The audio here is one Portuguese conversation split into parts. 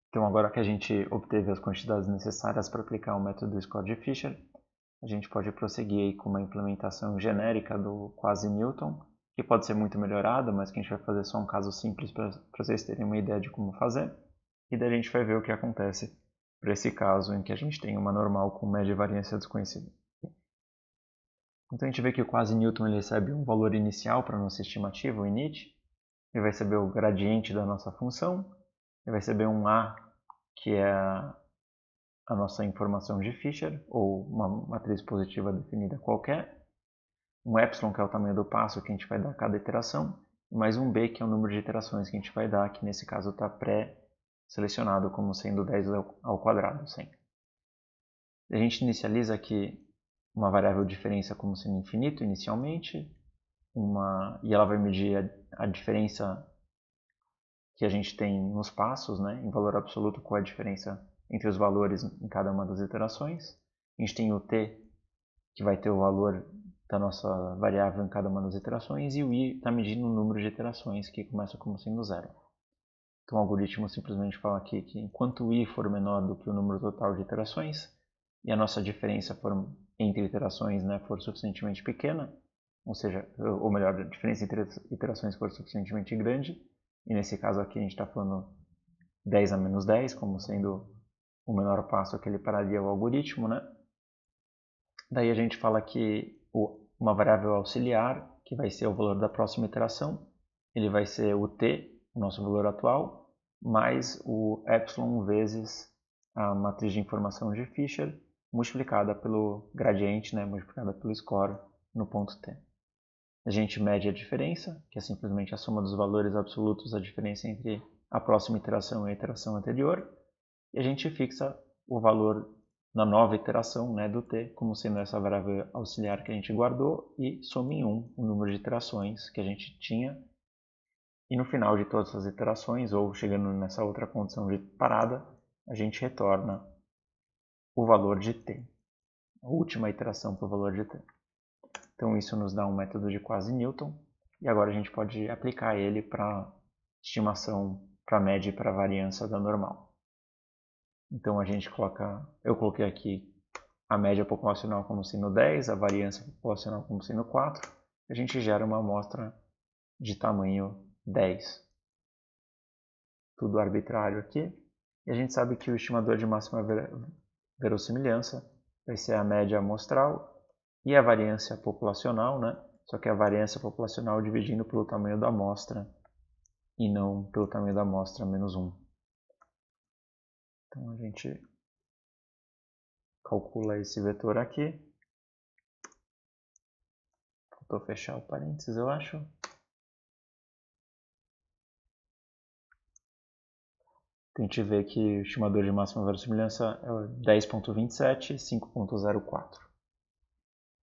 Então, agora que a gente obteve as quantidades necessárias para aplicar o método Score de Fisher, a gente pode prosseguir aí com uma implementação genérica do quasi-Newton, que pode ser muito melhorada, mas que a gente vai fazer só um caso simples para vocês terem uma ideia de como fazer. E daí a gente vai ver o que acontece para esse caso em que a gente tem uma normal com média e variância desconhecida. Então a gente vê que o quasi-Newton ele recebe um valor inicial para a nossa estimativa, o init. Ele vai receber o gradiente da nossa função. Ele vai receber um A, que é a nossa informação de Fisher, ou uma matriz positiva definida qualquer. Um epsilon, que é o tamanho do passo que a gente vai dar a cada iteração. E mais um B, que é o número de iterações que a gente vai dar, que nesse caso está pré-selecionado como sendo 10 ao quadrado sempre. A gente inicializa aqui uma variável diferença como sendo infinito inicialmente, e ela vai medir a diferença que a gente tem nos passos, né, em valor absoluto, qual é a diferença entre os valores em cada uma das iterações. A gente tem o t, que vai ter o valor da nossa variável em cada uma das iterações, e o i está medindo o número de iterações, que começa como sendo zero. Então o algoritmo simplesmente fala aqui que enquanto o i for menor do que o número total de iterações, e a nossa diferença entre iterações, né, for suficientemente pequena, ou seja, ou melhor, a diferença entre iterações for suficientemente grande, e nesse caso aqui a gente está falando 10 a menos 10, como sendo o menor passo que ele pararia o algoritmo, né? Daí a gente fala que uma variável auxiliar, que vai ser o valor da próxima iteração, ele vai ser o t, o nosso valor atual, mais o epsilon vezes a matriz de informação de Fisher, multiplicada pelo gradiente, né, multiplicada pelo score no ponto t. A gente mede a diferença, que é simplesmente a soma dos valores absolutos da diferença entre a próxima iteração e a iteração anterior, e a gente fixa o valor na nova iteração, né, do t, como sendo essa variável auxiliar que a gente guardou, e soma em 1 o número de iterações que a gente tinha. E no final de todas as iterações, ou chegando nessa outra condição de parada, a gente retorna o valor de t, a última iteração para o valor de t. Então isso nos dá um método de quasi-Newton, e agora a gente pode aplicar ele para estimação, para média e para variância da normal. Então a gente eu coloquei aqui a média populacional como sendo 10, a variância populacional como sendo 4, a gente gera uma amostra de tamanho 10. Tudo arbitrário aqui. E a gente sabe que o estimador de máxima verossimilhança vai ser a média amostral e a variância populacional, né? Só que a variância populacional dividindo pelo tamanho da amostra e não pelo tamanho da amostra menos 1. Então a gente calcula esse vetor aqui. Faltou fechar o parênteses, eu acho. A gente vê que o estimador de máxima verossimilhança é 10.27 e 5.04.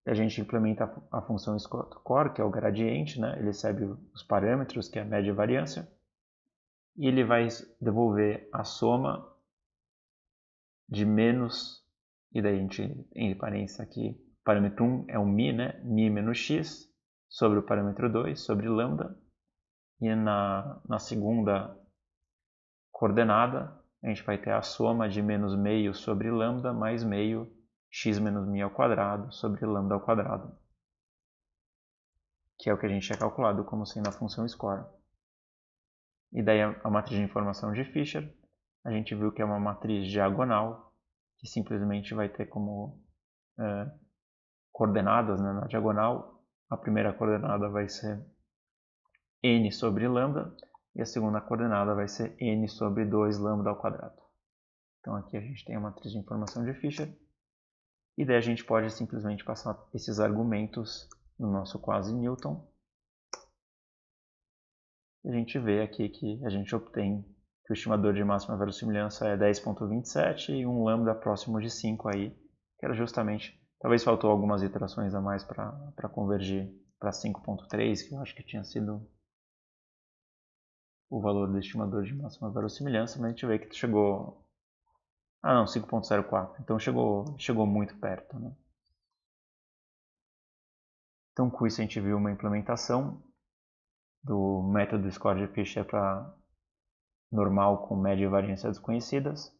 A gente implementa a função score, que é o gradiente, né? Ele recebe os parâmetros, que é a média e a variância, e ele vai devolver a soma de menos, e daí a gente, entre parênteses aqui, o parâmetro 1 é o mi, né? Mi menos x, sobre o parâmetro 2, sobre lambda, e na segunda coordenada, a gente vai ter a soma de menos meio sobre lambda mais meio x menos mi ao quadrado sobre lambda ao quadrado, que é o que a gente tinha calculado como sendo a função score. E daí a matriz de informação de Fisher, a gente viu que é uma matriz diagonal, que simplesmente vai ter como coordenadas, né, na diagonal. A primeira coordenada vai ser n sobre lambda, e a segunda coordenada vai ser n sobre 2 lambda ao quadrado. Então aqui a gente tem a matriz de informação de Fisher, e daí a gente pode simplesmente passar esses argumentos no nosso quasi-Newton. E a gente vê aqui que a gente obtém que o estimador de máxima verossimilhança é 10.27 e um lambda próximo de 5 aí, que era justamente, talvez faltou algumas iterações a mais para convergir para 5.3, que eu acho que tinha sido o valor do estimador de máxima verossimilhança, mas a gente vê que chegou... Ah não, 5.04, então chegou muito perto, né? Então com isso a gente viu uma implementação do método Score de Fisher para normal com média e variância desconhecidas.